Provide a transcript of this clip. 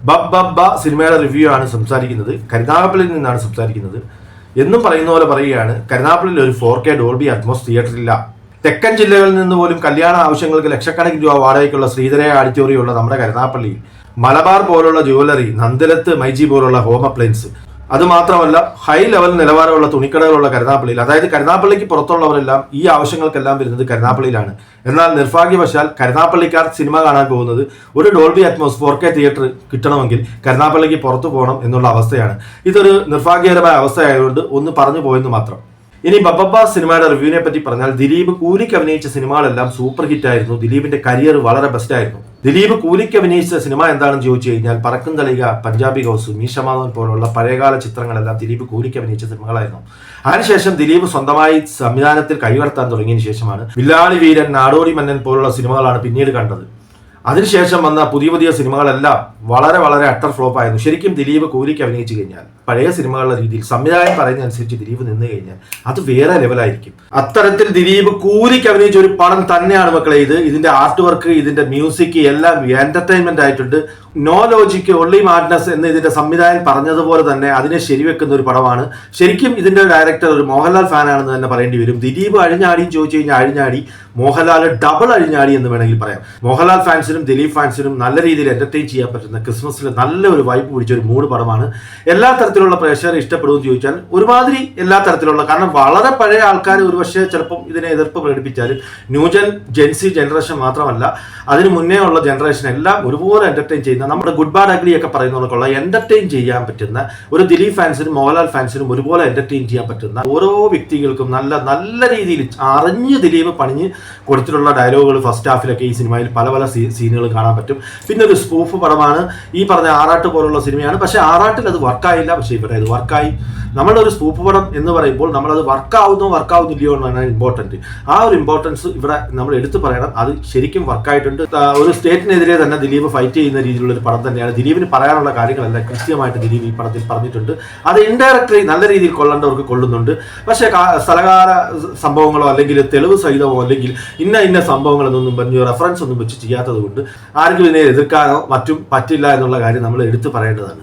ബബ് ബബ് ബ സിനിമയുടെ റിവ്യൂ ആണ് സംസാരിക്കുന്നത്. കരുനാഗപ്പള്ളിയിൽ നിന്നാണ് സംസാരിക്കുന്നത്. എന്നും പറയുന്ന പോലെ പറയുകയാണ്, കരുനാഗപ്പള്ളിയിൽ ഒരു 4K ഡോൾബി അറ്റ്മോസ് തിയേറ്ററില്ല. തെക്കൻ ജില്ലകളിൽ നിന്ന് പോലും കല്യാണ ആവശ്യങ്ങൾക്ക് ലക്ഷക്കണക്കിന് രൂപ വാടകയ്ക്കുള്ള ശ്രീധരയ ഓഡിറ്റോറിയം ഉള്ള നമ്മുടെ കരുനാഗപ്പള്ളിയിൽ മലബാർ പോലുള്ള ജുവലറി, നന്ദലത്ത് മൈജി പോലുള്ള ഹോം അപ്ലയൻസ്, അതുമാത്രമല്ല ഹൈ ലെവൽ നിലവാരമുള്ള തുണിക്കടകളുള്ള കരുനാഗപ്പള്ളിയിൽ, അതായത് കരുനാഗപ്പള്ളിക്ക് പുറത്തുള്ളവരെല്ലാം ഈ ആവശ്യങ്ങൾക്കെല്ലാം വരുന്നത് കരുനാഗപ്പള്ളിയിലാണ്. എന്നാൽ നിർഭാഗ്യവശാൽ കരുനാഗപ്പള്ളിക്കാർ സിനിമ കാണാൻ പോകുന്നത് ഒരു ഡോൾബി അറ്റ്മോസ് 4K തിയേറ്റർ കിട്ടണമെങ്കിൽ കരുനാഗപ്പള്ളിക്ക് പുറത്തു പോകണം എന്നുള്ള അവസ്ഥയാണ്. ഇതൊരു നിർഭാഗ്യകരമായ അവസ്ഥയായതുകൊണ്ട് ഒന്ന് പറഞ്ഞു പോയെന്ന് മാത്രം. ഇനി ബബ്ബ സിനിമയുടെ റിവ്യൂവിനെ പറ്റി പറഞ്ഞാൽ, ദിലീപ് കൂലിക്ക് അഭിനയിച്ച സിനിമകളെല്ലാം സൂപ്പർ ഹിറ്റ് ആയിരുന്നു. ദിലീപിന്റെ കരിയർ വളരെ ബെസ്റ്റ് ആയിരുന്നു. ദിലീപ് കൂലിക്ക് അഭിനയിച്ച സിനിമ എന്താണെന്ന് ചോദിച്ചു കഴിഞ്ഞാൽ പറക്കും തളിക, പഞ്ചാബി ഹൗസ്, മീശമാധവൻ പോലുള്ള പഴയകാല ചിത്രങ്ങളെല്ലാം ദിലീപ് കൂലിക്ക് അഭിനയിച്ച സിനിമകളായിരുന്നു. അതിനുശേഷം ദിലീപ് സ്വന്തമായി സംവിധാനത്തിൽ കൈകടത്താൻ തുടങ്ങിയതിനു ശേഷമാണ് വില്ലാളി വീരൻ, നാടോടി മന്നൻ പോലുള്ള സിനിമകളാണ് പിന്നീട് കണ്ടത്. അതിനുശേഷം വന്ന പുതിയ സിനിമകളെല്ലാം വളരെ വളരെ അട്ടർ ഫ്ലോപ്പ് ആയിരുന്നു. ശരിക്കും ദിലീപ് കൂലിക്ക് അഭിനയിച്ചു കഴിഞ്ഞാൽ പഴയ സിനിമകളുടെ രീതിയിൽ സംവിധായകൻ പറയുന്നതനുസരിച്ച് ദിലീപ് നിന്ന് കഴിഞ്ഞാൽ അത് വേറെ ലെവലായിരിക്കും. അത്തരത്തിൽ ദിലീപ് കൂലിക്ക് അഭിനയിച്ച ഒരു പടം തന്നെയാണ് മക്കളെ ഇത്. ഇതിന്റെ ആർട്ട് വർക്ക്, ഇതിന്റെ മ്യൂസിക് എല്ലാം എന്റർടൈൻമെന്റ് ആയിട്ടുണ്ട്. നോ ലോജിക് ഒൺലി മാഡ്നസ് എന്ന് ഇതിന്റെ സംവിധായകൻ പറഞ്ഞതുപോലെ തന്നെ അതിനെ ശരിവെക്കുന്ന ഒരു പടമാണ്. ശരിക്കും ഇതിന്റെ ഡയറക്ടർ ഒരു മോഹൻലാൽ ഫാനാണെന്ന് തന്നെ പറയേണ്ടി വരും. ദിലീപ് അഴിഞ്ഞാടിയും ചോദിച്ചു കഴിഞ്ഞാൽ അഴിഞ്ഞാടി, മോഹൻലാൽ ഡബിൾ അഴിഞ്ഞാടി എന്ന് വേണമെങ്കിൽ പറയാം. മോഹൻലാൽ ഫാൻസിനും ദിലീപ് ഫാൻസിനും നല്ല രീതിയിൽ എന്റർടൈൻ ചെയ്യാൻ പറ്റുന്ന ക്രിസ്മസിൽ നല്ല ഒരു വൈബ് പിടിച്ച ഒരു മൂഡ് പടമാണ്. എല്ലാ തരത്തിലുള്ള പ്രേക്ഷകരെ ഇഷ്ടപ്പെടുമെന്ന് ചോദിച്ചാൽ ഒരുമാതിരി എല്ലാ തരത്തിലുള്ള, കാരണം വളരെ പഴയ ആൾക്കാർ ഒരുപക്ഷെ ചിലപ്പം ഇതിനെ എതിർപ്പ് പ്രകടിപ്പിച്ചാലും ന്യൂജൻ ജെൻസി ജനറേഷൻ മാത്രമല്ല അതിന് മുന്നേ ഉള്ള ജനറേഷൻ എല്ലാം ഒരുപോലെ എന്റർടൈൻ ചെയ്യുന്ന, നമ്മുടെ ഗുഡ് ബാഡ് അഗ്ലി ഒക്കെ പറയുന്നവർക്കുള്ള എന്റർടൈൻ ചെയ്യാൻ പറ്റുന്ന, ഒരു ദിലീപ് ഫാൻസിനും മോഹൻലാൽ ഫാൻസിനും ഒരുപോലെ എന്റർടൈൻ ചെയ്യാൻ പറ്റുന്ന ഓരോ വ്യക്തികൾക്കും നല്ല നല്ല രീതിയിൽ അറിഞ്ഞ് ദിലീപ് പണിഞ്ഞ് കൊടുത്തിട്ടുള്ള ഡയലോഗുകൾ ഫസ്റ്റ് ഹാഫിലൊക്കെ ഈ സിനിമയിൽ പല പല സീനുകൾ കാണാൻ പറ്റും. പിന്നെ ഒരു സ്പൂഫ് പടമാണ്, ഈ പറഞ്ഞ ആറാട്ട് പോലുള്ള സിനിമയാണ്. പക്ഷെ ആറാട്ടിൽ അത് വർക്കായില്ല, പക്ഷെ ഇവിടെ അത് വർക്കായി. നമ്മളൊരു സ്പൂഫ് പടം എന്ന് പറയുമ്പോൾ നമ്മളത് വർക്കാവുന്നില്ലയോ എന്നാണ് ഇമ്പോർട്ടൻറ്റ്. ആ ഒരു ഇമ്പോർട്ടൻസ് ഇവിടെ നമ്മൾ എടുത്തു പറയണം. അത് ശരിക്കും വർക്കായിട്ടുണ്ട്. ഒരു സ്റ്റേറ്റിനെതിരെ തന്നെ ദിലീപ് ഫൈറ്റ് ചെയ്യുന്ന രീതിയിലുള്ള ഒരു പടം തന്നെയാണ്. ദിലീപിന് പറയാനുള്ള കാര്യങ്ങളെല്ലാം കൃത്യമായിട്ട് ദിലീപ് ഈ പടത്തിൽ പറഞ്ഞിട്ടുണ്ട്. അത് ഇൻഡയറക്ട്ലി നല്ല രീതിയിൽ കൊള്ളേണ്ടവർക്ക് കൊള്ളുന്നുണ്ട്. പക്ഷേ സ്ഥലകാല സംഭവങ്ങളോ അല്ലെങ്കിൽ തെളിവ് സഹിതമോ അല്ലെങ്കിൽ ഇന്ന സംഭവങ്ങളൊന്നും പറഞ്ഞ് റെഫറൻസ് ഒന്നും വെച്ച് ചെയ്യാത്തത് കൊണ്ട് ആർക്കും ഇതിനെ എതിർക്കാനോ മറ്റും പറ്റില്ല എന്നുള്ള കാര്യം നമ്മൾ എടുത്തു പറയേണ്ടതാണ്.